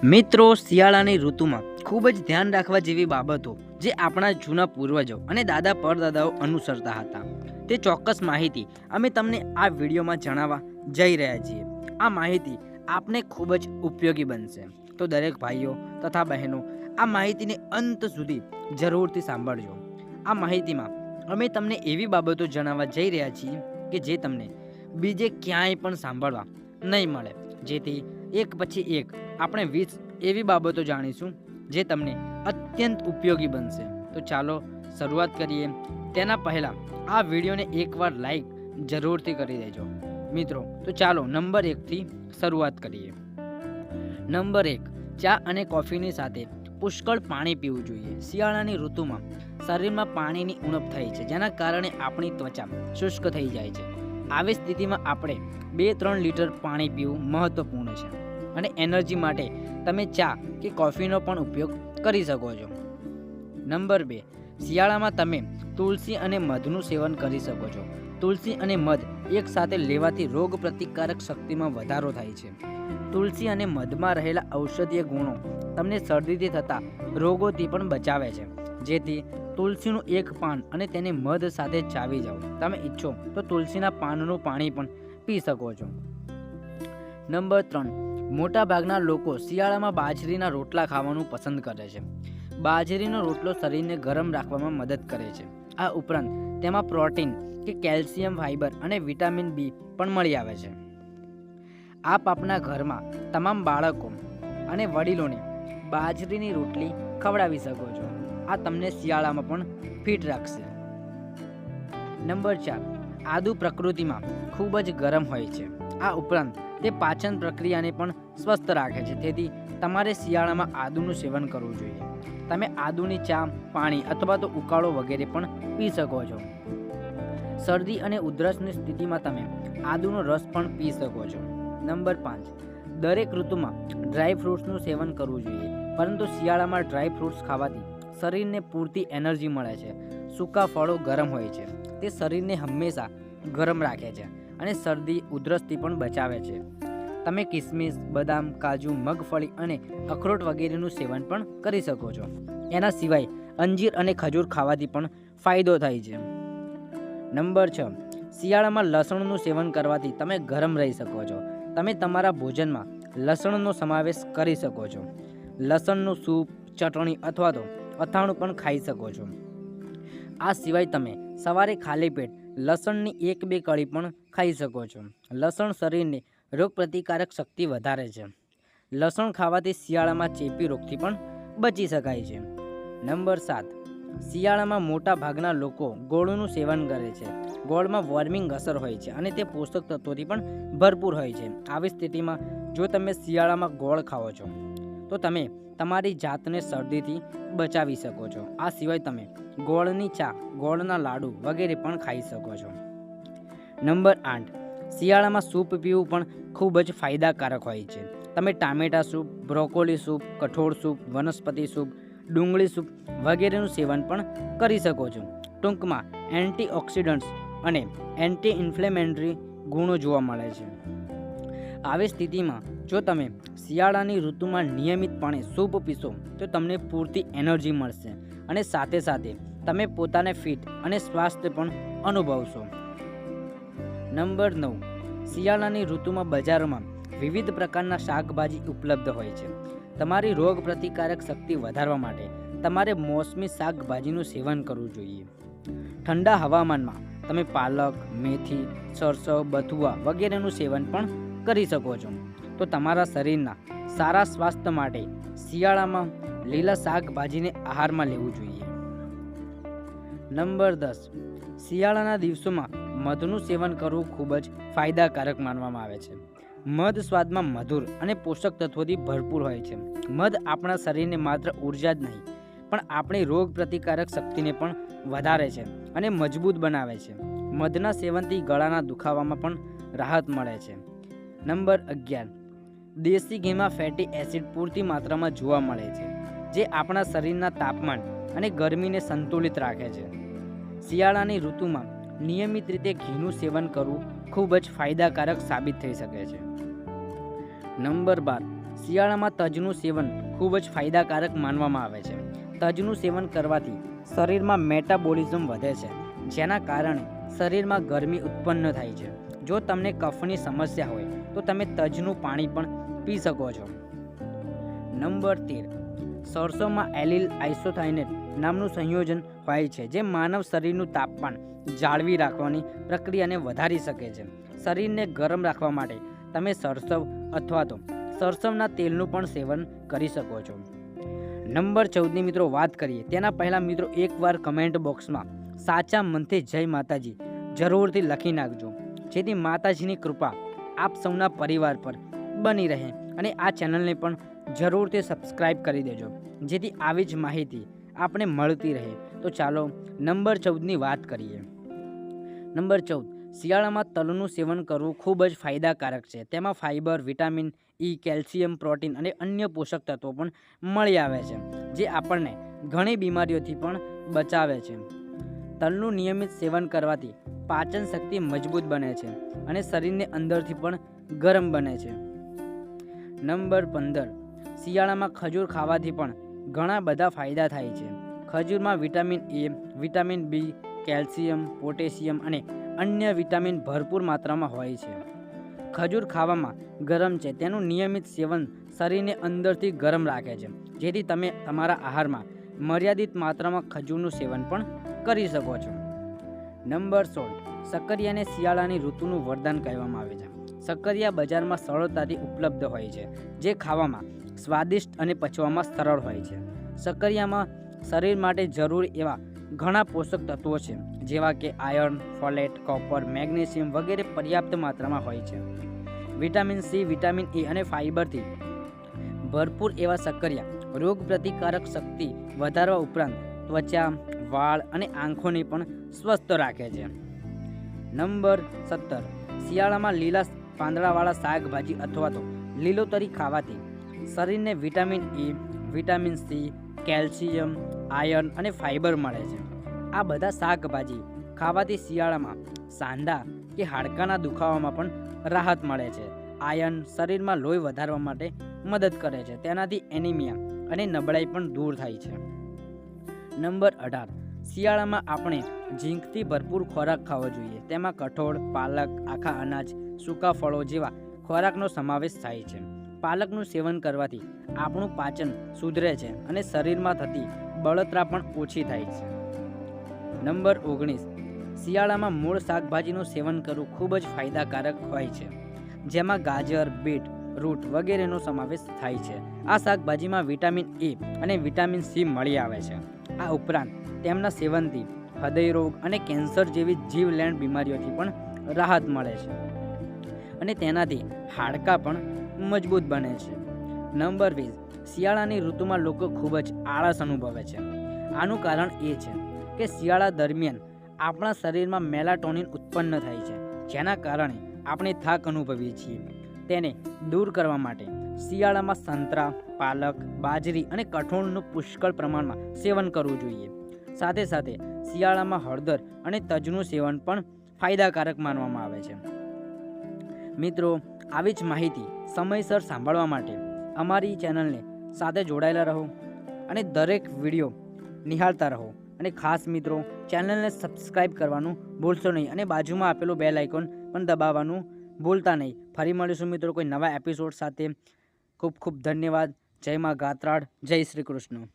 મિત્રો, શિયાળાની ઋતુમાં ખૂબ જ ધ્યાન રાખવા જેવી બાબતો જે આપણા જૂના પૂર્વજો અને દાદા પરદાદાઓ અનુસરતા હતા તે ચોક્કસ માહિતી અમે તમને આ વિડીયોમાં જણાવવા જઈ રહ્યા છીએ. આ માહિતી આપને ખૂબ જ ઉપયોગી બનશે, તો દરેક ભાઈઓ તથા બહેનો આ માહિતીને અંત સુધી જરૂરથી સાંભળજો. આ માહિતીમાં અમે તમને એવી બાબતો જણાવવા જઈ રહ્યા છીએ કે જે તમને બીજે ક્યાંય પણ સાંભળવા નહીં મળે, જેથી એક પછી એક આપણે 20 એવી બાબતો જાણીશું જે તમને અત્યંત ઉપયોગી બનશે. તો ચાલો શરૂઆત કરીએ. તેના પહેલાં આ વિડીયોને એકવાર લાઈક જરૂરથી કરી દેજો મિત્રો. તો ચાલો નંબર 1થી શરૂઆત કરીએ. નંબર 1, ચા અને કોફીની સાથે પુષ્કળ પાણી પીવું જોઈએ. શિયાળાની ઋતુમાં શરીરમાં પાણીની ઉણપ થાય છે, જેના કારણે આપણી ત્વચા શુષ્ક થઈ જાય છે. આવી સ્થિતિમાં આપણે 2-3 લીટર પાણી પીવું મહત્વપૂર્ણ છે. અને એનર્જી માટે તમે ચા કે કોફીનો પણ ઉપયોગ કરી શકો છો. નંબર 2, શિયાળામાં તમે તુલસી અને મધનું સેવન કરી શકો છો. તુલસી અને મધ એકસાથે લેવાથી રોગ પ્રતિકારક શક્તિમાં વધારો થાય છે. તુલસી અને મધમાં રહેલા ઔષધીય ગુણો તમને શરદીથી થતા રોગોથી પણ બચાવે છે. જેથી તુલસીનું એક પાન અને તેને મધ સાથે ચાવી જાઓ. તમે ઈચ્છો તો તુલસીના પાનનું પાણી પણ પી શકો છો. નંબર 3, મોટાભાગના લોકો શિયાળામાં બાજરીના રોટલા ખાવાનું પસંદ કરે છે. બાજરીનો રોટલો શરીરને ગરમ રાખવામાં મદદ કરે છે. આ ઉપરાંત તેમાં પ્રોટીન કે કેલ્શિયમ, ફાઇબર અને વિટામિન બી પણ મળી આવે છે. આપ આપના ઘરમાં તમામ બાળકો અને વડીલોને બાજરીની રોટલી ખવડાવી શકો છો. આ તમને શિયાળામાં પણ ફિટ રાખશે. નંબર 4, આદુ પ્રકૃતિમાં ખૂબ જ ગરમ હોય છે. આ ઉપરાંત તે પાચન પ્રક્રિયાને પણ સ્વસ્થ રાખે છે. તેથી તમારે શિયાળામાં આદુનું સેવન કરવું જોઈએ. તમે આદુની ચા, પાણી અથવા તો ઉકાળો વગેરે પણ પી શકો છો. શરદી અને ઉધરસની સ્થિતિમાં તમે આદુનો રસ પણ પી શકો છો. નંબર 5, દરેક ઋતુમાં ડ્રાય ફ્રૂટ્સનું સેવન કરવું જોઈએ, પરંતુ શિયાળામાં ડ્રાય ફ્રૂટ્સ ખાવાથી શરીરને પૂરતી એનર્જી મળે છે. સૂકા ફળો ગરમ હોય છે, તે શરીરને હંમેશા ગરમ રાખે છે અને શરદી ઉધરસથી પણ બચાવે છે. તમે કિસમિસ, બદામ, કાજુ, મગફળી અને અખરોટ વગેરેનું સેવન પણ કરી શકો છો. એના સિવાય અંજીર અને ખજૂર ખાવાથી પણ ફાયદો થાય છે. નંબર 6, શિયાળામાં લસણનું સેવન કરવાથી તમે ગરમ રહી શકો છો. તમે તમારા ભોજનમાં લસણનો સમાવેશ કરી શકો છો. લસણનું સૂપ, ચટણી અથવા તો અથાણું પણ ખાઈ શકો છો. આ સિવાય તમે સવારે ખાલી પેટ લસણની 1-2 કળી પણ ખાઈ શકો છો. લસણ શરીરને રોગ પ્રતિકારક શક્તિ વધારે છે. લસણ ખાવાથી શિયાળામાં ચેપી રોગથી પણ બચી શકાય છે. નંબર 7, શિયાળામાં મોટા ભાગના લોકો ગોળનું સેવન કરે છે. ગોળમાં વોર્મિંગ અસર હોય છે અને તે પોષક તત્વોથી પણ ભરપૂર હોય છે. આવી સ્થિતિમાં જો તમે શિયાળામાં ગોળ ખાઓ છો તો તમે તમારી જાતને શરદીથી બચાવી શકો છો. આ સિવાય તમે ગોળની ચા, ગોળના લાડુ વગેરે પણ ખાઈ શકો છો. નંબર 8, શિયાળામાં સૂપ પીવું પણ ખૂબ જ ફાયદાકારક હોય છે. તમે ટામેટા સૂપ, બ્રોકોલી સૂપ, કઠોળ સૂપ, વનસ્પતિ સૂપ, ડુંગળી સૂપ વગેરેનું સેવન પણ કરી શકો છો. ટૂંકમાં એન્ટીઓક્સિડન્ટ્સ અને એન્ટી ઇન્ફ્લેમેટરી ગુણો જોવા મળે છે. આવી સ્થિતિમાં જો તમે શિયાળાની ઋતુમાં નિયમિતપણે સૂપ પીશો તો તમને પૂરતી એનર્જી મળશે અને સાથે સાથે તમે પોતાને ફિટ અને સ્વાસ્થ્ય પણ અનુભવશો. નંબર 9, શિયાળાની ઋતુમાં બજારોમાં વિવિધ પ્રકારના શાકભાજી ઉપલબ્ધ હોય છે. તમારી રોગ પ્રતિકારક શક્તિ વધારવા માટે તમારે મોસમી શાકભાજીનું સેવન કરવું જોઈએ. ઠંડા હવામાનમાં તમે પાલક, મેથી, સરસવ, બથુઆ વગેરેનું સેવન પણ કરી શકો છો. તો તમારા શરીરના સારા સ્વાસ્થ્ય માટે શિયાળામાં લીલા શાકભાજીને આહારમાં લેવું જોઈએ. નંબર 10, શિયાળાના દિવસોમાં મધનું સેવન કરવું ખૂબ જ ફાયદાકારક માનવામાં આવે છે. મધ સ્વાદમાં મધુર અને પોષક તત્વોથી ભરપૂર હોય છે. મધ આપણા શરીરને માત્ર ઉર્જા જ નહીં પણ આપણી રોગ પ્રતિકારક શક્તિને પણ વધારે છે અને મજબૂત બનાવે છે. મધના સેવનથી ગળાના દુખાવામાં પણ રાહત મળે છે. નંબર 11, દેશી ઘીમાં ફેટી એસિડ પૂરતી માત્રામાં જોવા મળે છે, જે આપણા શરીરના તાપમાન અને ગરમીને સંતુલિત રાખે છે. શિયાળાની ઋતુમાં નિયમિત રીતે ઘીનું સેવન કરવું ખૂબ જ ફાયદાકારક સાબિત થઈ શકે છે. નંબર 12, શિયાળામાં તજનું સેવન ખૂબ જ ફાયદાકારક માનવામાં આવે છે. તજનું સેવન કરવાથી શરીરમાં મેટાબોલિઝમ વધે છે, જેના કારણે શરીરમાં ગરમી ઉત્પન્ન થાય છે. જો તમને કફની સમસ્યા હોય તો તમે તજનું પાણી પણ પી શકો છો. નંબર 13, સરસોમાં એલિલ આઇસોથાઇનેટ નામનું સંયોજન હોય છે, જે માનવ શરીરનું તાપમાન જાળવી રાખવાની પ્રક્રિયાને વધારી શકે છે. શરીરને ગરમ રાખવા માટે તમે સરસવ અથવા તો સરસવના તેલનું પણ સેવન કરી શકો છો. નંબર 14ની મિત્રો વાત કરીએ તેના પહેલાં મિત્રો એકવાર કમેન્ટ બોક્સમાં સાચા મનથી જય માતાજી જરૂરથી લખી નાખજો, જેથી માતાજીની કૃપા આપ સૌના પરિવાર પર બની રહે. અને આ ચેનલને પણ જરૂરથી સબસ્ક્રાઈબ કરી દેજો, જેથી આવી જ માહિતી આપણે મળતી રહે. તો ચાલો નંબર 14ની વાત કરીએ. નંબર 14, શિયાળામાં તલનું સેવન કરવું ખૂબ જ ફાયદાકારક છે. તેમાં fibre, vitamin E, calcium, protein અને અન્ય પોષક તત્વો પણ મળી આવે છે, જે આપણને ઘણી બીમારીઓથી પણ બચાવે છે. તલનું નિયમિત સેવન કરવાથી પાચન શક્તિ મજબૂત બને છે અને શરીરને અંદરથી પણ ગરમ બને છે. નંબર 15, શિયાળામાં ખજૂર ખાવાથી પણ ઘણા બધા ફાયદા થાય છે. ખજૂરમાં vitamin A, vitamin B, calcium, potassium અને અન્ય વિટામિન ભરપૂર માત્રામાં હોય છે. ખજૂર ખાવામાં ગરમ છે. તેનું નિયમિત સેવન શરીરને અંદરથી ગરમ રાખે છે, જેથી તમે તમારા આહારમાં મર્યાદિત માત્રામાં ખજૂરનું સેવન પણ કરી શકો છો. નંબર 16, શક્કરિયાને શિયાળાની ઋતુનું વરદાન કહેવામાં આવે છે. શક્કરિયા બજારમાં સરળતાથી ઉપલબ્ધ હોય છે, જે ખાવામાં સ્વાદિષ્ટ અને પચવામાં સરળ હોય છે. શક્કરિયામાં શરીર માટે જરૂરી એવા ઘણા પોષક તત્વો છે, જેવા કે આયર્ન, ફોલેટ, કોપર, મેગ્નેશિયમ વગેરે પર્યાપ્ત માત્રામાં હોય છે. વિટામિન સી, વિટામિન એ અને ફાઇબરથી ભરપૂર એવા શક્કરિયા રોગ પ્રતિકારક શક્તિ વધારવા ઉપરાંત ત્વચા, વાળ અને આંખોને પણ સ્વસ્થ રાખે છે. નંબર 17, શિયાળામાં લીલા પાંદડાવાળા શાકભાજી અથવા તો લીલોતરી ખાવાથી શરીરને vitamin A, vitamin C, calcium, iron અને ફાઇબર મળે છે. આ બધા શાકભાજી ખાવાથી શિયાળામાં સાંધા કે હાડકાના દુખાવામાં પણ રાહત મળે છે. આયર્ન શરીરમાં લોહી વધારવા માટે મદદ કરે છે. તેનાથી એનિમિયા અને નબળાઈ પણ દૂર થાય છે. નંબર 18, શિયાળામાં આપણે ઝીંકથી ભરપૂર ખોરાક ખાવો જોઈએ. તેમાં કઠોળ, પાલક, આખા અનાજ, સૂકા ફળો જેવા ખોરાકનો સમાવેશ થાય છે. પાલકનું સેવન કરવાથી આપણું પાચન સુધરે છે અને શરીરમાં થતી બળતરા પણ ઓછી થાય છે. નંબર 19, શિયાળામાં મૂળ શાકભાજીનું સેવન કરવું ખૂબ જ ફાયદાકારક હોય છે, જેમાં ગાજર, બીટ, રૂટ વગેરેનો સમાવેશ થાય છે. આ શાકભાજીમાં વિટામિન એ અને વિટામિન સી મળી આવે છે. આ ઉપરાંત તેમના સેવનથી હૃદયરોગ અને કેન્સર જેવી જીવલેણ બીમારીઓથી પણ રાહત મળે છે અને તેનાથી હાડકાં પણ મજબૂત બને છે. નંબર 20, શિયાળાની ઋતુમાં લોકો ખૂબ જ આળસ અનુભવે છે. આનું કારણ એ છે કે શિયાળા દરમિયાન આપણા શરીરમાં મેલાટોનિન ઉત્પન્ન થાય છે, જેના કારણે આપણે થાક અનુભવીએ છીએ. તેને દૂર કરવા માટે શિયાળામાં સંતરા, પાલક, બાજરી અને કઠોળનું પુષ્કળ પ્રમાણમાં સેવન કરવું જોઈએ. સાથે સાથે શિયાળામાં હળદર અને તજનું સેવન પણ ફાયદાકારક માનવામાં આવે છે. મિત્રો, આવી જ માહિતી સમયસર સાંભળવા માટે અમારી ચેનલને સાથે જોડાયેલા રહો અને દરેક વિડીયો નિહાળતા રહો. અને ખાસ મિત્રો, ચેનલને સબસ્ક્રાઈબ કરવાનું ભૂલશો નહીં અને બાજુમાં આપેલું બેલ આઇકોન પણ દબાવવાનું ભૂલતા નહીં. ફરી મળીશું મિત્રો કોઈ નવા એપિસોડ સાથે. ખૂબ ખૂબ ધન્યવાદ. જય મા ગાત્રાળ. જય શ્રી કૃષ્ણ.